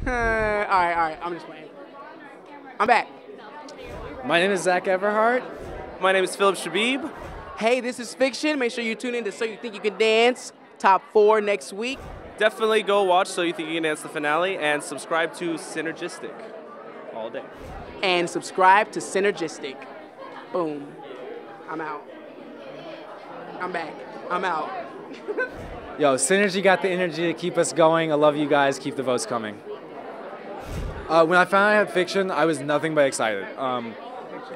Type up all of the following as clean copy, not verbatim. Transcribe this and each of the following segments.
All right, I'm just playing. I'm back. My name is Zack Everhart. My name is Phillip Chbeeb. Hey, this is Fik-Shun. Make sure you tune in to So You Think You Can Dance, top 4 next week. Definitely go watch So You Think You Can Dance the finale and subscribe to Synergistic all day. And subscribe to Synergistic. Boom. I'm out. I'm back. I'm out. Yo, Synergy got the energy to keep us going. I love you guys. Keep the votes coming. When I found out I had Fik-Shun, I was nothing but excited.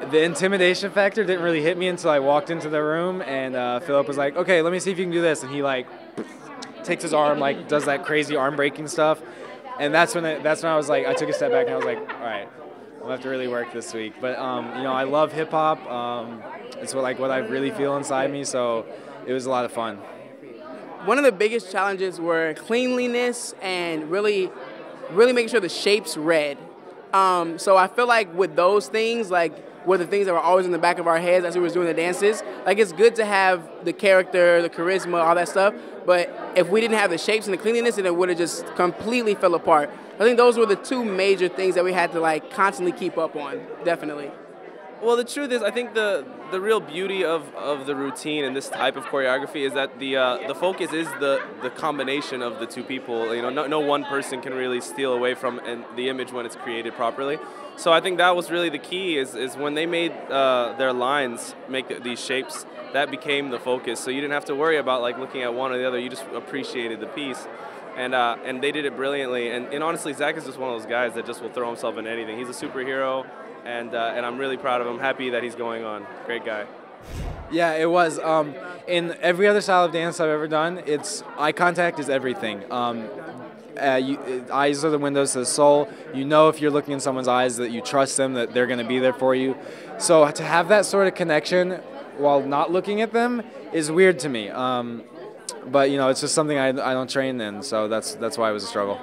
The intimidation factor didn't really hit me until I walked into the room, and Phillip was like, "Okay, let me see if you can do this," and he like takes his arm, like does that crazy arm breaking stuff, and that's when I was like, I took a step back and I was like, all right, I'll have to really work this week. But you know, I love hip hop. It's what I really feel inside me, so it was a lot of fun. One of the biggest challenges were cleanliness and really making sure the shape's read. So I feel like with those things, like were the things that were always in the back of our heads as we were doing the dances. Like it's good to have the character, the charisma, all that stuff, but if we didn't have the shapes and the cleanliness, then it would have just completely fell apart. I think those were the two major things that we had to like constantly keep up on, definitely. Well, the truth is, I think the real beauty of the routine and this type of choreography is that the focus is the combination of the two people. You know, no one person can really steal away from the image when it's created properly. So I think that was really the key. Is when they made their lines make these shapes, that became the focus. So you didn't have to worry about like looking at one or the other. You just appreciated the piece. And they did it brilliantly. And honestly, Zack is just one of those guys that just will throw himself into anything. He's a superhero. And I'm really proud of him, happy that he's going on. Great guy. Yeah, it was. In every other style of dance I've ever done, eye contact is everything. Eyes are the windows to the soul. You know if you're looking in someone's eyes that you trust them, that they're going to be there for you. So to have that sort of connection while not looking at them is weird to me. But you know, it's just something I don't train in, so that's why it was a struggle.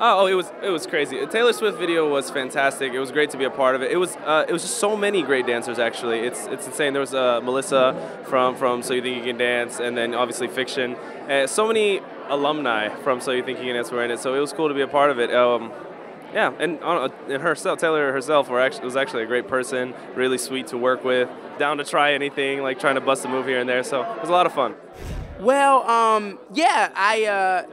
Oh, it was crazy. The Taylor Swift video was fantastic. It was great to be a part of it. It was just so many great dancers actually. It's insane. There was Melissa from So You Think You Can Dance, and then obviously Fik-Shun. So many alumni from So You Think You Can Dance were in it. So it was cool to be a part of it. Yeah, and herself, Taylor herself, was actually a great person. Really sweet to work with. Down to try anything, like trying to bust a move here and there. So it was a lot of fun. Well, yeah, I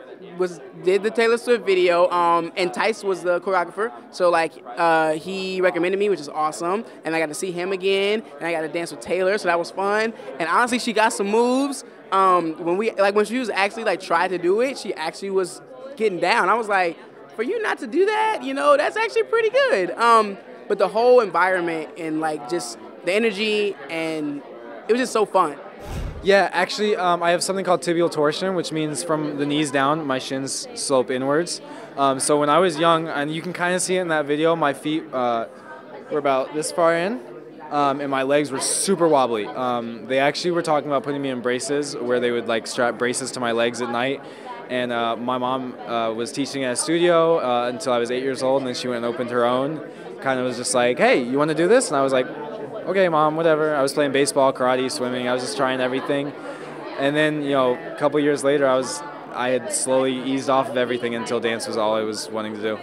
did the Taylor Swift video, and Tice was the choreographer, so like he recommended me, which is awesome, and I got to see him again, and I got to dance with Taylor, so that was fun. And honestly, she got some moves. When she was actually like tried to do it, she actually was getting down. I was like, for you not to do that, you know, that's actually pretty good. But the whole environment and like just the energy, and it was just so fun. Yeah, actually, I have something called tibial torsion, which means from the knees down, my shins slope inwards. So when I was young, and you can kind of see it in that video, my feet were about this far in, and my legs were super wobbly. They actually were talking about putting me in braces, where they would like strap braces to my legs at night. And my mom was teaching at a studio until I was 8 years old, and then she went and opened her own. Kind of was just like, hey, you want to do this? And I was like, okay, Mom, whatever. I was playing baseball, karate, swimming. I was just trying everything. And then, you know, a couple years later, I had slowly eased off of everything until dance was all I was wanting to do.